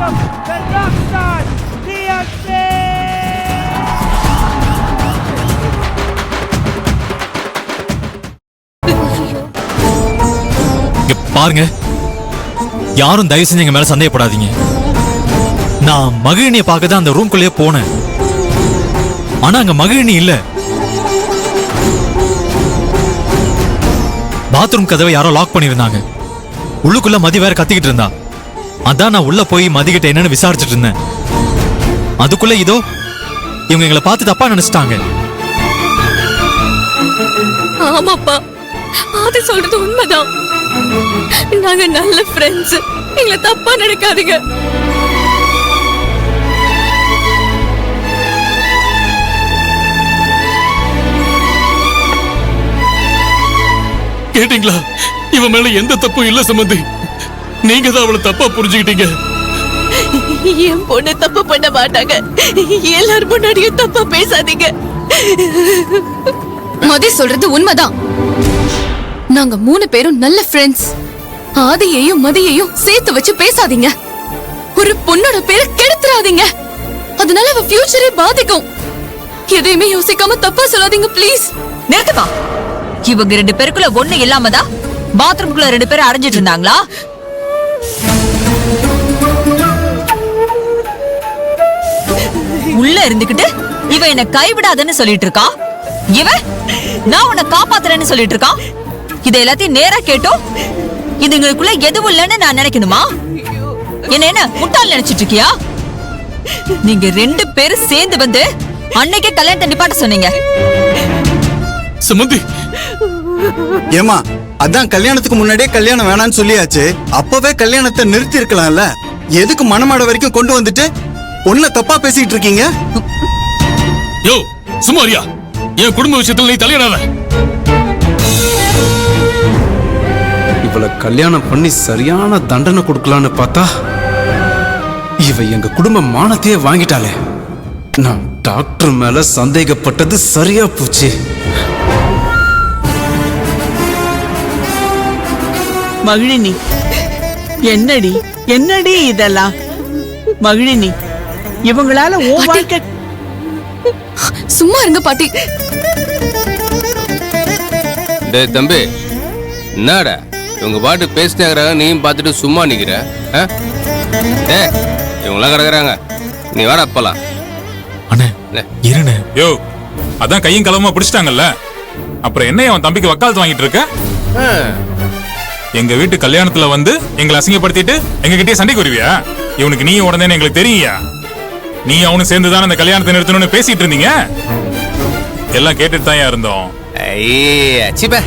welcome the Rockstar DMC! இங்க பாருங்க, யாரும் தயவு செஞ்சு எங்க மேல சந்தேகப்படாதீங்க. நான் மகிழினியை பார்க்க தான் அந்த ரூம்குள்ளேயே போனேன். ஆனா அங்க மகிழினி இல்ல. பாத்ரூம் கதவை யாரோ லாக் பண்ணிருந்தாங்க. உள்ளுக்குள்ள மதி வேற கத்திக்கிட்டு இருந்தா. அதான் நான் உள்ள போய் மதிக்கிட்ட என்னன்னு விசாரிச்சுட்டு இருந்தேன். அதுக்குள்ள இதோ இவங்க எங்களை பார்த்து தப்பா நினைச்சிட்டாங்க. ஆமாப்பா, அது சொல்றது உண்மைதான். நாங்க நல்ல ஃப்ரெண்ட்ஸ், எங்களை தப்பா நினைக்காதீங்க. கேட்டீங்களா? இவன் மேல எந்த தப்பும் இல்ல சம்பந்தி. நீங்க தான் அவளை தப்பா புரிஞ்சுக்கிட்டீங்க. என் பொண்ணு தப்பு பண்ண மாட்டாங்க. எல்லாரும் முன்னாடியும் தப்பா பேசாதீங்க. மதி சொல்றது உண்மைதான். நாங்க 3 பேரும் நல்ல ஃப்ரெண்ட்ஸ். ஆதியையும் மதியையும் சேர்த்து வச்சு பேசாதீங்க. ஒரு பொண்ணோட பேரை கெடுத்துறாதீங்க. அதனால அவ ஃபியூச்சரே பாதிக்கும். எதையுமே யோசிக்காம தப்பா சொல்லாதீங்க ப்ளீஸ். நிறுத்துமா. இவங்க 2 பேருக்குள்ள ஒண்ணு இல்லாமதான் பாத்ரூம்குள்ள 2 பேரும் அடைஞ்சிட்டு இருந்தாங்களா? உள்ள இருந்துகிட்டு இவ என்ன கைவிடாதன்னு சொல்லிட்டு இருக்கா. இவன் நான் உன்னை காப்பாத்துறேன்னு சொல்லிட்டு இருக்கான். இதை எல்லாத்தையும் நேரா கேட்டோம். இதுங்களுக்குள்ள எதுவும் இல்லைன்னு நான் நினைக்கணுமா? என்ன முட்டாள் நினைச்சிட்டு இருக்கியா? நீங்க 2 பேரும் சேர்ந்து வந்து அன்னைக்கே கல்யாணத்தை நிப்பாட்ட சொன்னீங்க. சம்பந்தி, ஏமா அதான் கல்யாணத்துக்கு முன்னாடியே கல்யாணம் வேணான்னு சொல்லியாச்சு. அப்பவே கல்யாணத்தை நிறுத்தி இருக்கலாம்ல. எதுக்கு மணமாட வரைக்கும் கொண்டு வந்துட்டு ஒன்ன தப்பா பேசிட்டு இருக்கீங்க? யோ சுமாரியா, என் குடும்ப விஷயத்துல நீ தலையிடாத. இவளை கல்யாணம் பண்ணி சரியான தண்டனை கொடுக்கலான்னு பார்த்தா இவ எங்க குடும்ப மானத்தையே வாங்கிட்டாளே. நான் டாக்டர் மேல சந்தேகப்பட்டது சரியா போச்சு. மகிழினி, என்னடி இதெல்லாம்? மகிழினி, இவங்களால வாழ்க்கை. சும்மா இருங்க பாட்டி. டேய் தம்பி, என்னடா இவங்க பாட்டு பேசினாங்க, நீயும் பார்த்துட்டு சும்மா நிக்கிற? டேய் இவங்களாம் கிடக்குறாங்க, நீ வாடா போலாம். அண்ணே இருண்ணே. யோ, அதான் கையும் களவுமா பிடிச்சிட்டாங்கல்ல, அப்புறம் என்ன அவன் தம்பிக்கு வக்காலத்து வாங்கிட்டு இருக்க? எங்க வீட்டு கல்யாணத்துல வந்து எங்களை அசிங்கப்படுத்திட்டு எங்க கிட்டே சண்டைக்கு வருவியா? இவனுக்கு நீ உடனே எங்களுக்கு தெரியா? நீ அவனு சேர்ந்துதான் அந்த கல்யாணத்தை நிறுத்தணும்னு பேசிட்டு இருந்தீங்க. எல்லாம் கேட்டுட்டு தான் இருந்தோம். ஐயே அச்சிப்ப